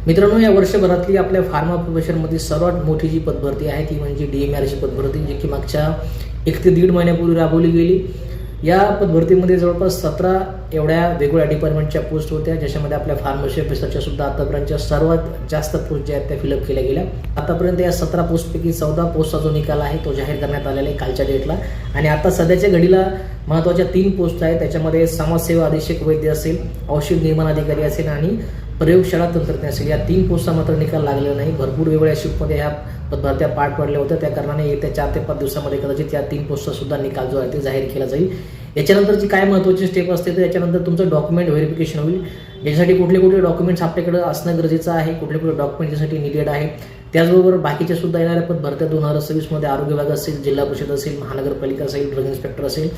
मित्रांनो, या वर्षभरातली आपल्या फार्मा प्रोफेशनमध्ये सर्वात मोठी जी पदभरती आहे ती म्हणजे DMRची पदभरती, जी की मागच्या 1 ते 1.5 महिन्यापूर्वी राबवली गेली. या पदभरतीमध्ये जवळपास 17 एवढ्या वेगवेगळ्या डिपार्टमेंटच्या पोस्ट होत्या, ज्याच्यामध्ये आपल्या फार्मसी ऑफिसरच्या सुद्धा आतापर्यंतच्या सर्वात जास्त पोस्ट ज्या आहेत त्या फिलअप केल्या गेल्या. आतापर्यंत या 17 पोस्टपैकी 14 पोस्टचा जो निकाल आहे तो जाहीर करण्यात आलेला आहे कालच्या डेटला. आणि आता सध्याच्या घडीला महत्त्वाच्या 3 पोस्ट आहेत. त्याच्यामध्ये समाजसेवा अधीक्षक वैद्य असेल, औषध निर्माण अधिकारी असेल आणि प्रयोगशाळा तंत्रज्ञ असेल. या 3 पोस्टचा मात्र निकाल लागलेला नाही. भरपूर वेगवेगळ्या शिफ्टमध्ये ह्या पदभरत्या पार पडल्या होत्या. त्या कारणाने येत्या 4 ते 5 दिवसामध्ये कदाचित या 3 पोस्टचा सुद्धा निकाल जो आहे ते जाहीर केला जाईल. याच्यानंतरची काय महत्त्वाची स्टेप असते तर याच्यानंतर तुमचं डॉक्युमेंट व्हेरिफिकेशन होईल, ज्यासाठी कुठले कुठले डॉक्युमेंट्स आपल्याकडे असणं गरजेचं आहे, कुठले कुठले डॉक्युमेंट त्यासाठी निडेड आहे. त्याचबरोबर बाकीच्या सुद्धा येणाऱ्या पदभरत्या 2026 मध्ये आरोग्य विभाग असेल, जिल्हा परिषद असेल, महानगरपालिका असेल, ड्रग इन्स्पेक्टर असेल,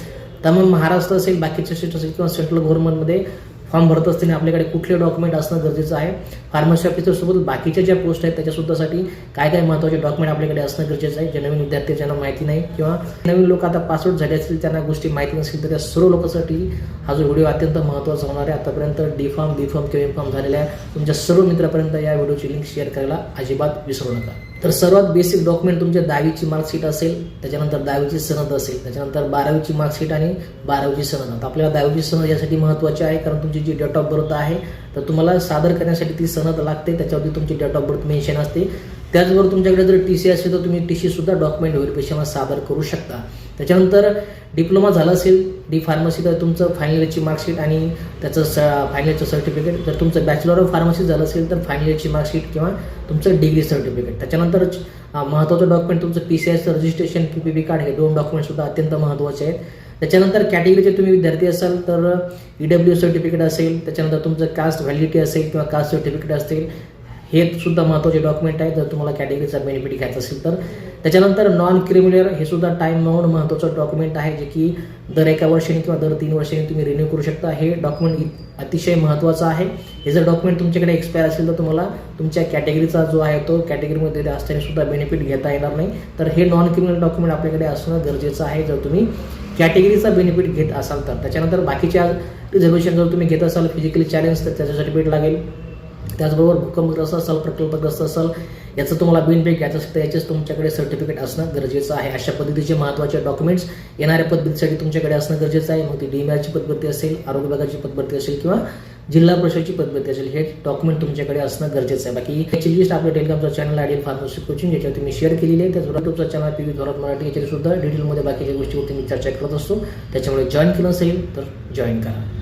त्यामुळे महाराष्ट्र असेल, बाकीचे स्टेट असेल किंवा सेंट्रल गव्हर्नमेंटमध्ये फॉर्म भरत असताना आपल्याकडे कुठले डॉक्युमेंट असणं गरजेचं आहे. फार्मसी ऑफिसर सोबत बाकीच्या ज्या पोस्ट आहेत त्याच्यासुद्धासाठी काय काय महत्त्वाचे डॉक्युमेंट आपल्याकडे असणं गरजेचं आहे. जे नवीन विद्यार्थी ज्यांना माहिती नाही किंवा नवीन लोक आता पासआउट झाले असतील त्यांना गोष्टी माहिती नसतील तर त्या सर्व लोकांसाठी हा जो व्हिडिओ अत्यंत महत्त्वाचा होणार आहे. आतापर्यंत D.Pharm, B.Pharm किंवा M.Pharm झालेल्या तुमच्या सर्व मित्रांपर्यंत या व्हिडिओची लिंक शेअर करायला अजिबात विसरू नका. तर सर्वात बेसिक डॉक्युमेंट तुमच्या 10वीची मार्कशीट असेल, त्याच्यानंतर 10वीची सनद असेल, त्याच्यानंतर 12वीची मार्कशीट आणि 12वीची सनद. आता आपल्याला 10वीची सनद यासाठी महत्त्वाची आहे कारण तुमची जी डेट ऑफ बर्थ आहे तर तुम्हाला सादर करण्यासाठी ती सनद लागते, त्याच्यावरती तुमची डेट ऑफ बर्थ मेन्शन असते. त्याचबरोबर तुमच्याकडे जर TC असेल तर तुम्ही TC सुद्धा डॉक्युमेंट व्हेरिफिकेशनला सादर करू शकता. त्याच्यानंतर डिप्लोमा झाला असेल D फार्मसी तर तुमचं फायनल इयरची मार्कशीट आणि त्याचं फायनल इयरचं सर्टिफिकेट. जर तुमचं बॅचलर ऑफ फार्मसी झालं असेल तर फायनल इयरची मार्कशीट किंवा तुमचं डिग्री सर्टिफिकेट. त्याच्यानंतर महत्त्वाचं डॉक्युमेंट तुमचं PCIचं रजिस्ट्रेशन, PPP कार्ड, हे 2 डॉक्युमेंट सुद्धा अत्यंत महत्त्वाचे आहेत. त्याच्यानंतर कॅटेगरीचे तुम्ही विद्यार्थी असाल तर EW सर्टिफिकेट असेल, त्याच्यानंतर तुमचं कास्ट व्हॅलिडिटी असेल किंवा कास्ट सर्टिफिकेट असेल, हे सुद्धा महत्त्वाचे डॉक्युमेंट आहे जर तुम्हाला कॅटेगरीचा बेनिफिट घ्यायचा असेल तर. त्याच्यानंतर नॉन क्रिमिनल हे सुद्धा टाईम बाउंड महत्त्वाचं डॉक्युमेंट आहे, जे की दर 1 वर्षाने किंवा दर 3 वर्षांनी तुम्ही रिन्यू करू शकता. हे डॉक्युमेंट अतिशय महत्त्वाचं आहे. हे जर डॉक्युमेंट तुमच्याकडे एक्सपायर असेल तर तुम्हाला तुमच्या कॅटेगरीचा जो आहे तो कॅटेगरीमध्ये असताना सुद्धा बेनिफिट घेता येणार नाही. तर हे नॉन क्रिमिनल डॉक्युमेंट आपल्याकडे असणं गरजेचं आहे जर तुम्ही कॅटेगरीचा बेनिफिट घेत असाल तर. त्याच्यानंतर बाकीच्या रिझर्वेशन जर तुम्ही घेत असाल, फिजिकली चॅलेंज, तर त्याचं सर्टिफिकेट लागेल. त्याचबरोबर भूकंपग्रस्त असाल, प्रकल्पग्रस्त असाल, याचं तुम्हाला बेनिफिट घ्यायचं असेल तर याचेच तुमच्याकडे सर्टिफिकेट असणं गरजेचं आहे. अशा पद्धतीचे महत्त्वाचे डॉक्युमेंट्स येणाऱ्या पद्धतीसाठी तुमच्याकडे असणं गरजेचं आहे. मग ती DMRची पदभरती असेल, आरोग्य विभागाची पदभरती असेल किंवा जिल्हा परिषदची पदभरती असेल, हे डॉक्युमेंट तुमच्याकडे असणं गरजेचं आहे. बाकी याची लिस्ट आपल्या टेलिग्रामचा चॅनल आयडियल फार्मसी कोचिंग याच्यावर मी शेअर केलेली आहे. त्याचबरोबर तुमचा चॅनल PV थोरात मराठी याच्यावर सुद्धा डिटेलमध्ये बाकीच्या गोष्टीवरती मी चर्चा करत असतो. त्याच्यामुळे जॉईन केलं असेल तर जॉईन करा.